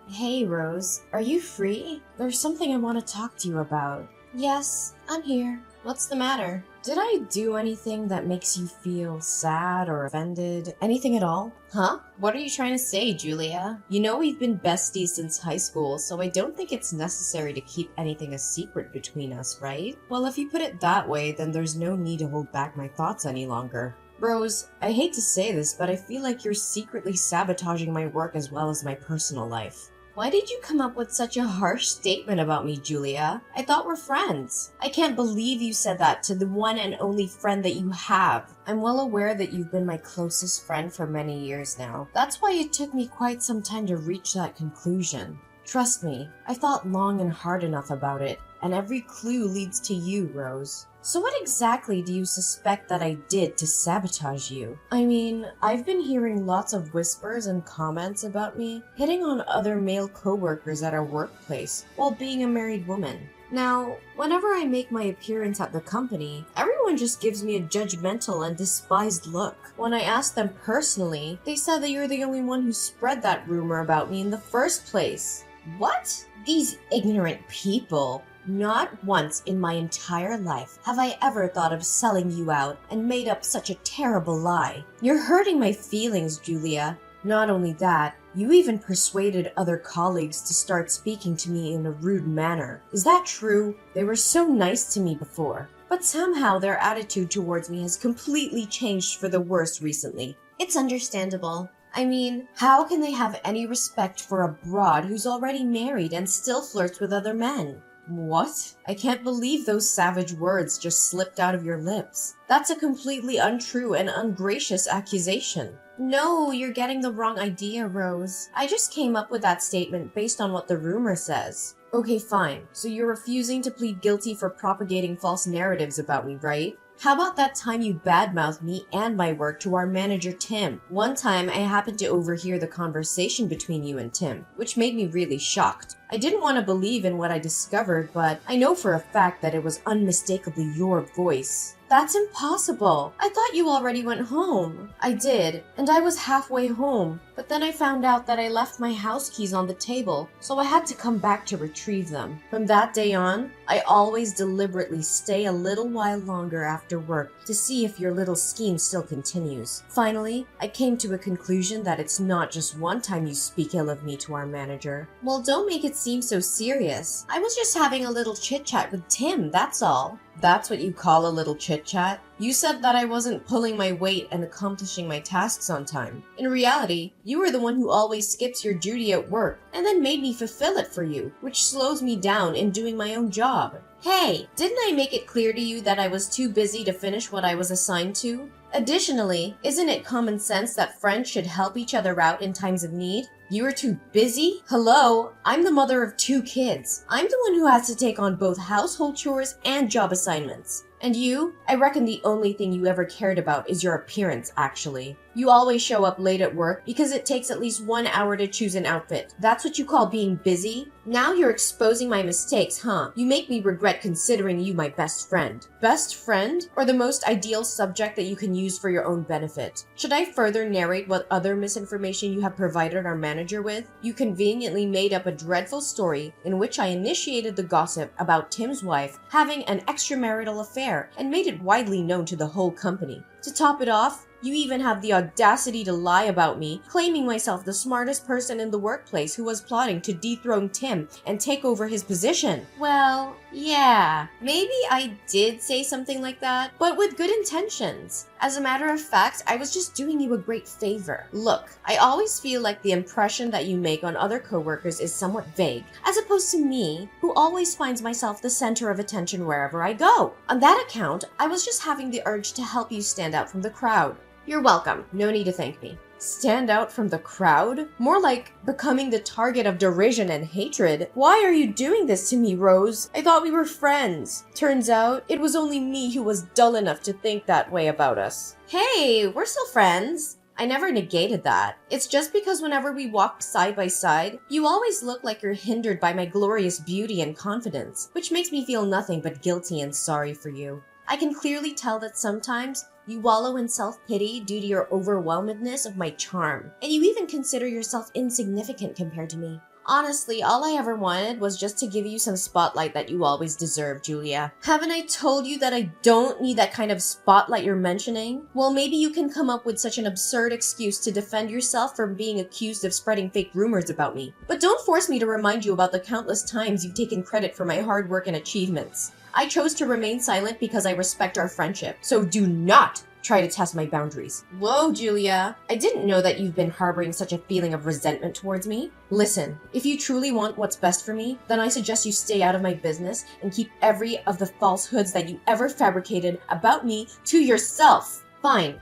Hey, Rose, are you free? There's something I want to talk to you about. Yes, I'm here. What's the matter? Did I do anything that makes you feel sad or offended? Anything at all? Huh? What are you trying to say, Julia? You know we've been besties since high school, so I don't think it's necessary to keep anything a secret between us, right? Well, if you put it that way, then there's no need to hold back my thoughts any longer. Rose, I hate to say this, but I feel like you're secretly sabotaging my work as well as my personal life. Why did you come up with such a harsh statement about me, Julia? I thought we're friends. I can't believe you said that to the one and only friend that you have. I'm well aware that you've been my closest friend for many years now. That's why it took me quite some time to reach that conclusion. Trust me, I thought long and hard enough about it, and every clue leads to you, Rose. So what exactly do you suspect that I did to sabotage you? I mean, I've been hearing lots of whispers and comments about me hitting on other male coworkers at our workplace while being a married woman. Now, whenever I make my appearance at the company, everyone just gives me a judgmental and despised look. When I asked them personally, they said that you're the only one who spread that rumor about me in the first place. What? These ignorant people. Not once in my entire life have I ever thought of selling you out and made up such a terrible lie. You're hurting my feelings, Julia. Not only that, you even persuaded other colleagues to start speaking to me in a rude manner. Is that true? They were so nice to me before, but somehow their attitude towards me has completely changed for the worse recently. It's understandable. I mean, how can they have any respect for a broad who's already married and still flirts with other men? What? I can't believe those savage words just slipped out of your lips. That's a completely untrue and ungracious accusation. No, you're getting the wrong idea, Rose. I just came up with that statement based on what the rumor says. Okay, fine. So you're refusing to plead guilty for propagating false narratives about me, right? How about that time you badmouthed me and my work to our manager Tim? One time I happened to overhear the conversation between you and Tim, which made me really shocked. I didn't want to believe in what I discovered, but I know for a fact that it was unmistakably your voice. That's impossible. I thought you already went home. I did, and I was halfway home, but then I found out that I left my house keys on the table, so I had to come back to retrieve them. From that day on, I always deliberately stay a little while longer after work to see if your little scheme still continues. Finally, I came to a conclusion that it's not just one time you speak ill of me to our manager. Well, don't make it seem so serious. I was just having a little chit-chat with Tim, that's all. That's what you call a little chit-chat? You said that I wasn't pulling my weight and accomplishing my tasks on time. In reality, you were the one who always skips your duty at work and then made me fulfill it for you, which slows me down in doing my own job. Hey, didn't I make it clear to you that I was too busy to finish what I was assigned to? Additionally, isn't it common sense that friends should help each other out in times of need? You were too busy? Hello, I'm the mother of 2 kids. I'm the one who has to take on both household chores and job assignments. And you? I reckon the only thing you ever cared about is your appearance, actually. You always show up late at work because it takes at least 1 hour to choose an outfit. That's what you call being busy? Now you're exposing my mistakes, huh? You make me regret considering you my best friend. Best friend? Or the most ideal subject that you can use for your own benefit? Should I further narrate what other misinformation you have provided our manager with? You conveniently made up a dreadful story in which I initiated the gossip about Tim's wife having an extramarital affair and made it widely known to the whole company. To top it off, you even have the audacity to lie about me, claiming myself the smartest person in the workplace who was plotting to dethrone Tim and take over his position. Well, yeah, maybe I did say something like that, but with good intentions. As a matter of fact, I was just doing you a great favor. Look, I always feel like the impression that you make on other coworkers is somewhat vague, as opposed to me, who always finds myself the center of attention wherever I go. On that account, I was just having the urge to help you stand out from the crowd. You're welcome. No need to thank me. Stand out from the crowd? More like becoming the target of derision and hatred. Why are you doing this to me, Rose? I thought we were friends. Turns out, it was only me who was dull enough to think that way about us. Hey, we're still friends. I never negated that. It's just because whenever we walk side by side, you always look like you're hindered by my glorious beauty and confidence, which makes me feel nothing but guilty and sorry for you. I can clearly tell that sometimes you wallow in self-pity due to your overwhelmedness of my charm, and you even consider yourself insignificant compared to me. Honestly, all I ever wanted was just to give you some spotlight that you always deserve, Julia. Haven't I told you that I don't need that kind of spotlight you're mentioning? Well, maybe you can come up with such an absurd excuse to defend yourself from being accused of spreading fake rumors about me. But don't force me to remind you about the countless times you've taken credit for my hard work and achievements. I chose to remain silent because I respect our friendship, so do not try to test my boundaries. Whoa, Julia. I didn't know that you've been harboring such a feeling of resentment towards me. Listen, if you truly want what's best for me, then I suggest you stay out of my business and keep every of the falsehoods that you ever fabricated about me to yourself. Fine.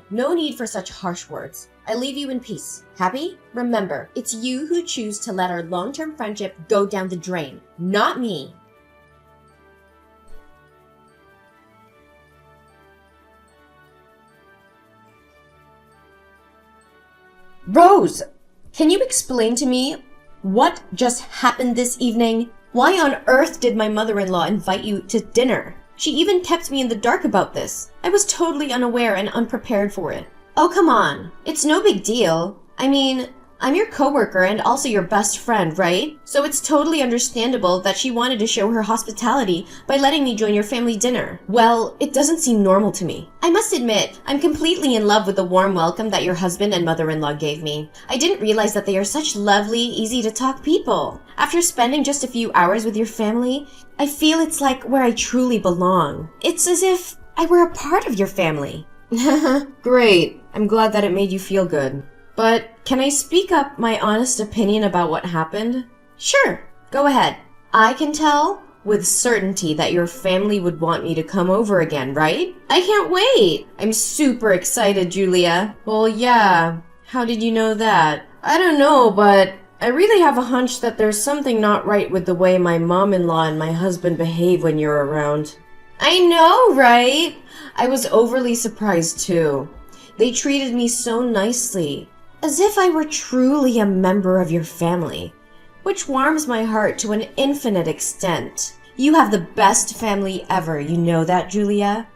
No need for such harsh words. I leave you in peace. Happy? Remember, it's you who choose to let our long-term friendship go down the drain, not me. Rose, can you explain to me what just happened this evening? Why on earth did my mother-in-law invite you to dinner? She even kept me in the dark about this. I was totally unaware and unprepared for it. Oh, come on. It's no big deal. I mean, I'm your coworker and also your best friend, right? So it's totally understandable that she wanted to show her hospitality by letting me join your family dinner. Well, it doesn't seem normal to me. I must admit, I'm completely in love with the warm welcome that your husband and mother-in-law gave me. I didn't realize that they are such lovely, easy-to-talk people. After spending just a few hours with your family, I feel it's like where I truly belong. It's as if I were a part of your family. Great. I'm glad that it made you feel good. But can I speak up my honest opinion about what happened? Sure, go ahead. I can tell with certainty that your family would want me to come over again, right? I can't wait. I'm super excited, Julia. Well, yeah. How did you know that? I don't know, but I really have a hunch that there's something not right with the way my mom-in-law and my husband behave when you're around. I know, right? I was overly surprised too. They treated me so nicely. As if I were truly a member of your family, which warms my heart to an infinite extent. You have the best family ever, you know that, Julia?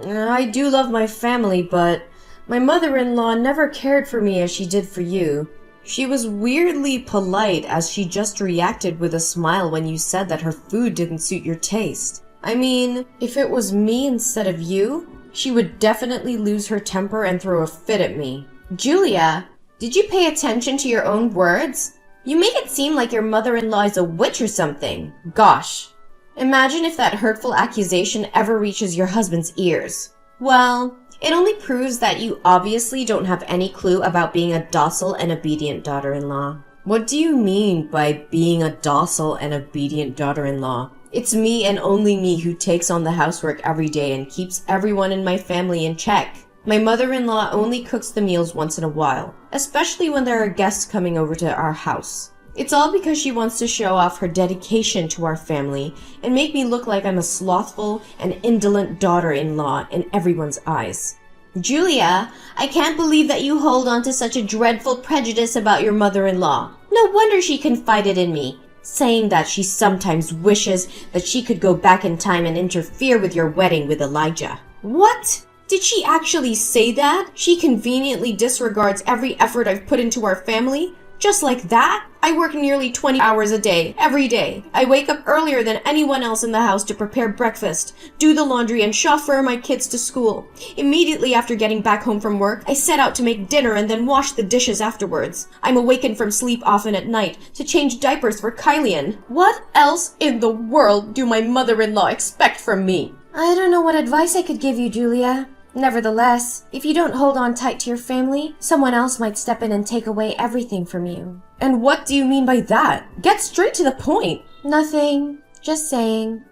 I do love my family, but my mother-in-law never cared for me as she did for you. She was weirdly polite as she just reacted with a smile when you said that her food didn't suit your taste. I mean, if it was me instead of you, she would definitely lose her temper and throw a fit at me. Julia, did you pay attention to your own words? You make it seem like your mother-in-law is a witch or something. Gosh. Imagine if that hurtful accusation ever reaches your husband's ears. Well, it only proves that you obviously don't have any clue about being a docile and obedient daughter-in-law. What do you mean by being a docile and obedient daughter-in-law? It's me and only me who takes on the housework every day and keeps everyone in my family in check. My mother-in-law only cooks the meals once in a while, especially when there are guests coming over to our house. It's all because she wants to show off her dedication to our family and make me look like I'm a slothful and indolent daughter-in-law in everyone's eyes. Julia, I can't believe that you hold on to such a dreadful prejudice about your mother-in-law. No wonder she confided in me, saying that she sometimes wishes that she could go back in time and interfere with your wedding with Elijah. What? Did she actually say that? She conveniently disregards every effort I've put into our family? Just like that? I work nearly 20 hours a day, every day. I wake up earlier than anyone else in the house to prepare breakfast, do the laundry, and chauffeur my kids to school. Immediately after getting back home from work, I set out to make dinner and then wash the dishes afterwards. I'm awakened from sleep often at night to change diapers for Kylian. What else in the world do my mother-in-law expect from me? I don't know what advice I could give you, Julia. Nevertheless, if you don't hold on tight to your family, someone else might step in and take away everything from you. And what do you mean by that? Get straight to the point. Nothing. Just saying.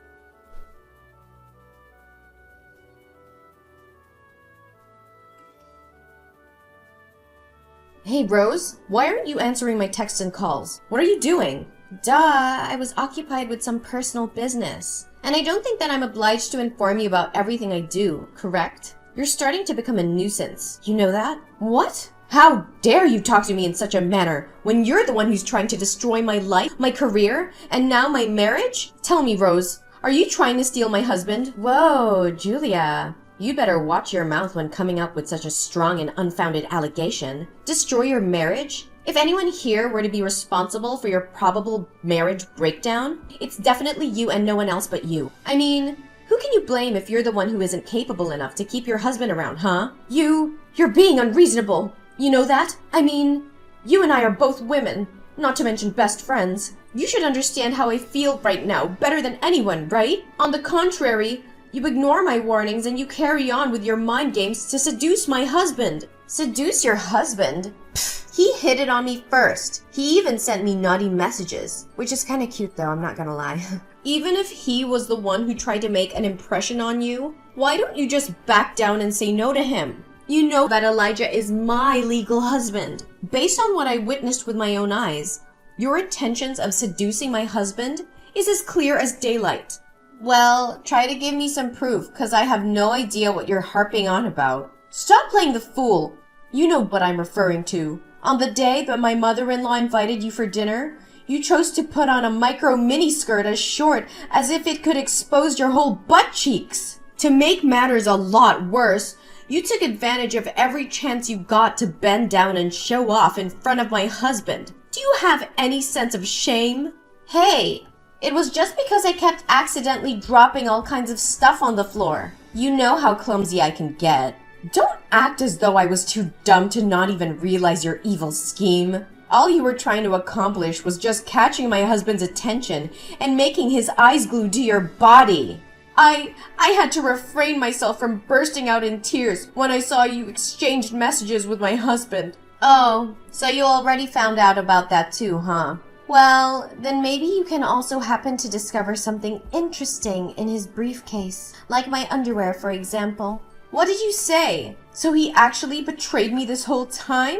Hey, Rose, why aren't you answering my texts and calls? What are you doing? Duh, I was occupied with some personal business. And I don't think that I'm obliged to inform you about everything I do, correct? You're starting to become a nuisance. You know that? What? How dare you talk to me in such a manner when you're the one who's trying to destroy my life, my career, and now my marriage? Tell me, Rose, are you trying to steal my husband? Whoa, Julia. You better watch your mouth when coming up with such a strong and unfounded allegation. Destroy your marriage? If anyone here were to be responsible for your probable marriage breakdown, it's definitely you and no one else but you. I mean, who can you blame if you're the one who isn't capable enough to keep your husband around, huh? You're being unreasonable. You know that? I mean, you and I are both women, not to mention best friends. You should understand how I feel right now better than anyone, right? On the contrary, you ignore my warnings and you carry on with your mind games to seduce my husband. Seduce your husband? Pfft, he hit it on me first. He even sent me naughty messages, which is kind of cute though, I'm not gonna lie. Even if he was the one who tried to make an impression on you, why don't you just back down and say no to him? You know that Elijah is my legal husband. Based on what I witnessed with my own eyes, your intentions of seducing my husband is as clear as daylight. Well, try to give me some proof, cause I have no idea what you're harping on about. Stop playing the fool. You know what I'm referring to. On the day that my mother-in-law invited you for dinner, you chose to put on a micro miniskirt as short as if it could expose your whole butt cheeks. To make matters a lot worse, you took advantage of every chance you got to bend down and show off in front of my husband. Do you have any sense of shame? Hey, it was just because I kept accidentally dropping all kinds of stuff on the floor. You know how clumsy I can get. Don't act as though I was too dumb to not even realize your evil scheme. All you were trying to accomplish was just catching my husband's attention and making his eyes glued to your body. I had to refrain myself from bursting out in tears when I saw you exchanged messages with my husband. Oh, so you already found out about that too, huh? Well, then maybe you can also happen to discover something interesting in his briefcase, like my underwear, for example. What did you say? So he actually betrayed me this whole time?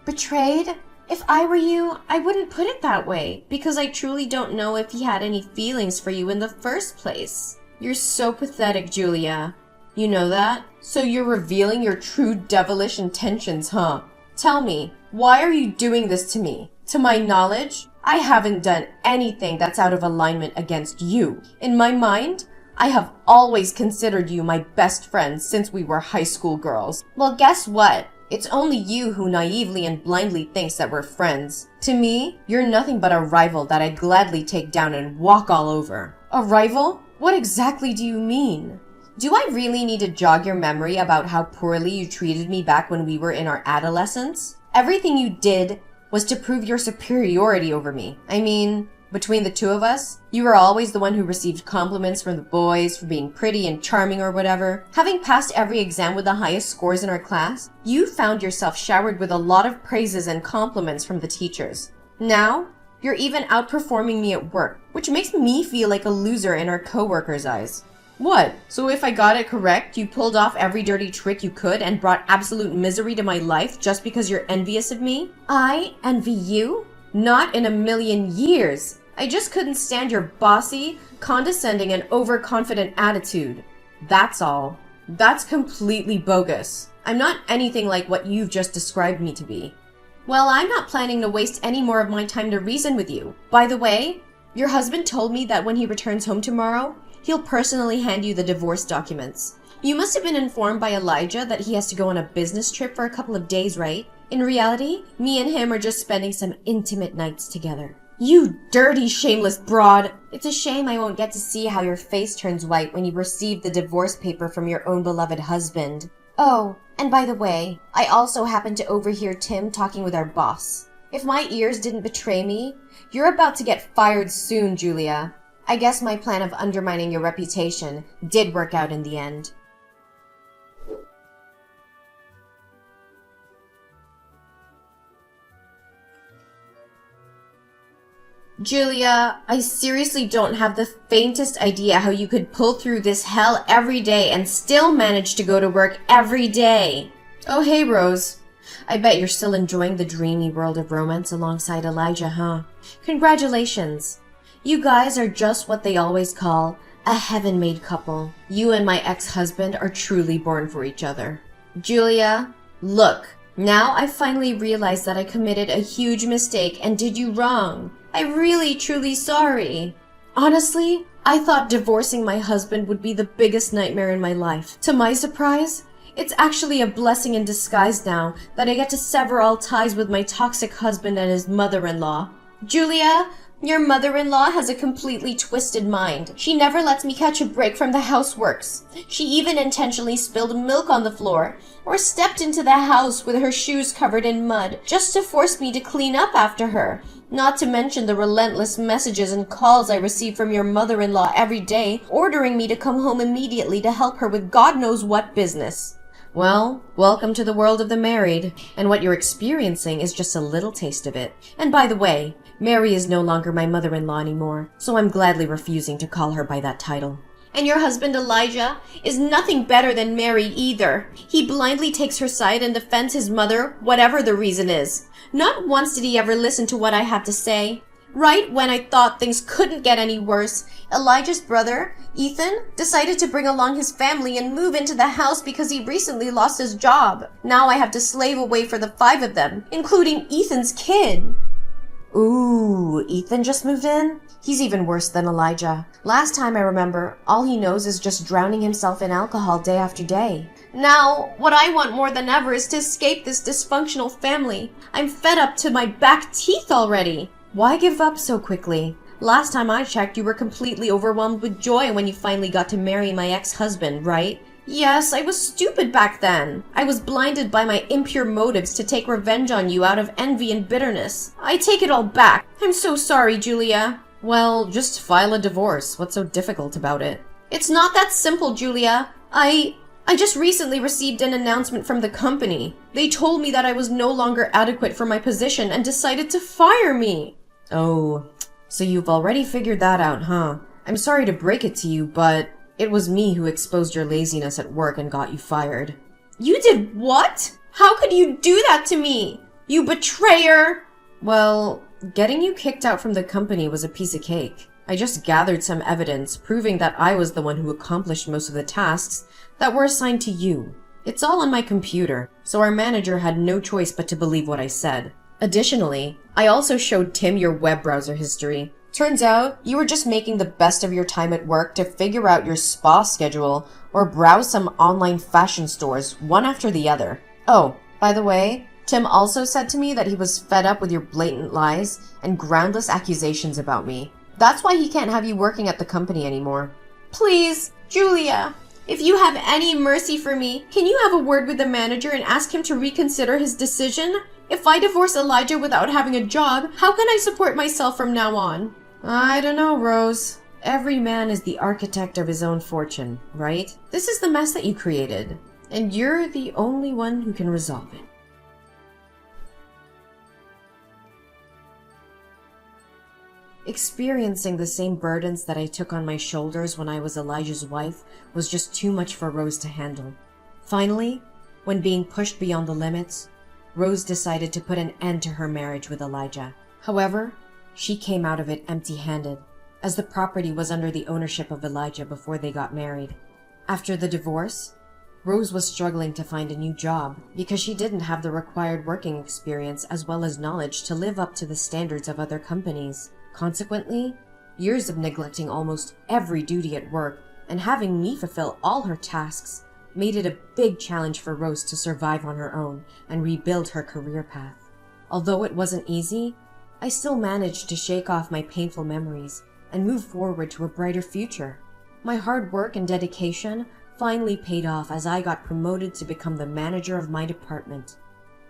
Betrayed? If I were you, I wouldn't put it that way, because I truly don't know if he had any feelings for you in the first place. You're so pathetic, Julia. You know that? So you're revealing your true devilish intentions, huh? Tell me, why are you doing this to me? To my knowledge, I haven't done anything that's out of alignment against you. In my mind, I have always considered you my best friend since we were high school girls. Well, guess what? It's only you who naively and blindly thinks that we're friends. To me, you're nothing but a rival that I'd gladly take down and walk all over. A rival? What exactly do you mean? Do I really need to jog your memory about how poorly you treated me back when we were in our adolescence? Everything you did was to prove your superiority over me. I mean, between the two of us, you were always the one who received compliments from the boys for being pretty and charming or whatever. Having passed every exam with the highest scores in our class, you found yourself showered with a lot of praises and compliments from the teachers. Now, you're even outperforming me at work, which makes me feel like a loser in our coworkers' eyes. What? So if I got it correct, you pulled off every dirty trick you could and brought absolute misery to my life just because you're envious of me? I envy you? Not in a million years. I just couldn't stand your bossy, condescending, and overconfident attitude. That's all. That's completely bogus. I'm not anything like what you've just described me to be. Well, I'm not planning to waste any more of my time to reason with you. By the way, your husband told me that when he returns home tomorrow, he'll personally hand you the divorce documents. You must have been informed by Elijah that he has to go on a business trip for a couple of days, right? In reality, me and him are just spending some intimate nights together. You dirty, shameless broad! It's a shame I won't get to see how your face turns white when you receive the divorce paper from your own beloved husband. Oh, and by the way, I also happened to overhear Tim talking with our boss. If my ears didn't betray me, you're about to get fired soon, Julia. I guess my plan of undermining your reputation did work out in the end. Julia, I seriously don't have the faintest idea how you could pull through this hell every day and still manage to go to work every day. Oh, hey, Rose. I bet you're still enjoying the dreamy world of romance alongside Elijah, huh? Congratulations. You guys are just what they always call a heaven-made couple. You and my ex-husband are truly born for each other. Julia, look. Now I've finally realized that I committed a huge mistake and did you wrong. I'm really, truly sorry. Honestly, I thought divorcing my husband would be the biggest nightmare in my life. To my surprise, It's actually a blessing in disguise now that I get to sever all ties with my toxic husband and his mother-in-law. Julia, your mother-in-law has a completely twisted mind. She never lets me catch a break from the houseworks. She even intentionally spilled milk on the floor or stepped into the house with her shoes covered in mud just to force me to clean up after her. Not to mention the relentless messages and calls I receive from your mother-in-law every day, ordering me to come home immediately to help her with God knows what business. Well, welcome to the world of the married, and what you're experiencing is just a little taste of it. And by the way, Mary is no longer my mother-in-law anymore, so I'm gladly refusing to call her by that title. And your husband Elijah is nothing better than Mary either. He blindly takes her side and defends his mother, whatever the reason is. Not once did he ever listen to what I had to say. Right when I thought things couldn't get any worse, Elijah's brother, Ethan, decided to bring along his family and move into the house because he recently lost his job. Now I have to slave away for the 5 of them, including Ethan's kid. Ooh, Ethan just moved in? He's even worse than Elijah. Last time I remember, all he knows is just drowning himself in alcohol day after day. Now, what I want more than ever is to escape this dysfunctional family. I'm fed up to my back teeth already. Why give up so quickly? Last time I checked, you were completely overwhelmed with joy when you finally got to marry my ex-husband, right? Yes, I was stupid back then. I was blinded by my impure motives to take revenge on you out of envy and bitterness. I take it all back. I'm so sorry, Julia. Well, just file a divorce. What's so difficult about it? It's not that simple, Julia. I just recently received an announcement from the company. They told me that I was no longer adequate for my position and decided to fire me. Oh, so you've already figured that out, huh? I'm sorry to break it to you, but it was me who exposed your laziness at work and got you fired. You did what? How could you do that to me? You betrayer! Well, getting you kicked out from the company was a piece of cake. I just gathered some evidence proving that I was the one who accomplished most of the tasks that were assigned to you. It's all on my computer, so our manager had no choice but to believe what I said. Additionally, I also showed Tim your web browser history. Turns out, you were just making the best of your time at work to figure out your spa schedule or browse some online fashion stores one after the other. Oh, by the way, Tim also said to me that he was fed up with your blatant lies and groundless accusations about me. That's why he can't have you working at the company anymore. Please, Julia, if you have any mercy for me, can you have a word with the manager and ask him to reconsider his decision? If I divorce Elijah without having a job, how can I support myself from now on? I don't know, Rose. Every man is the architect of his own fortune, right? This is the mess that you created, and you're the only one who can resolve it. Experiencing the same burdens that I took on my shoulders when I was Elijah's wife was just too much for Rose to handle. Finally, when being pushed beyond the limits, Rose decided to put an end to her marriage with Elijah. However, she came out of it empty-handed, as the property was under the ownership of Elijah before they got married. After the divorce, Rose was struggling to find a new job because she didn't have the required working experience as well as knowledge to live up to the standards of other companies. Consequently, years of neglecting almost every duty at work and having me fulfill all her tasks made it a big challenge for Rose to survive on her own and rebuild her career path. Although it wasn't easy, I still managed to shake off my painful memories and move forward to a brighter future. My hard work and dedication finally paid off as I got promoted to become the manager of my department,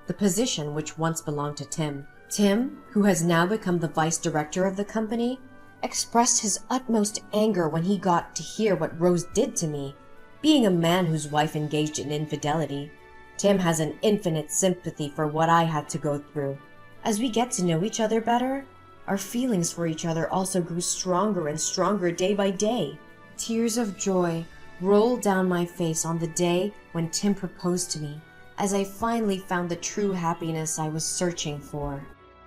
the position which once belonged to Tim. Tim, who has now become the vice director of the company, expressed his utmost anger when he got to hear what Rose did to me. Being a man whose wife engaged in infidelity, Tim has an infinite sympathy for what I had to go through. As we get to know each other better, our feelings for each other also grew stronger and stronger day by day. Tears of joy rolled down my face on the day when Tim proposed to me, as I finally found the true happiness I was searching for.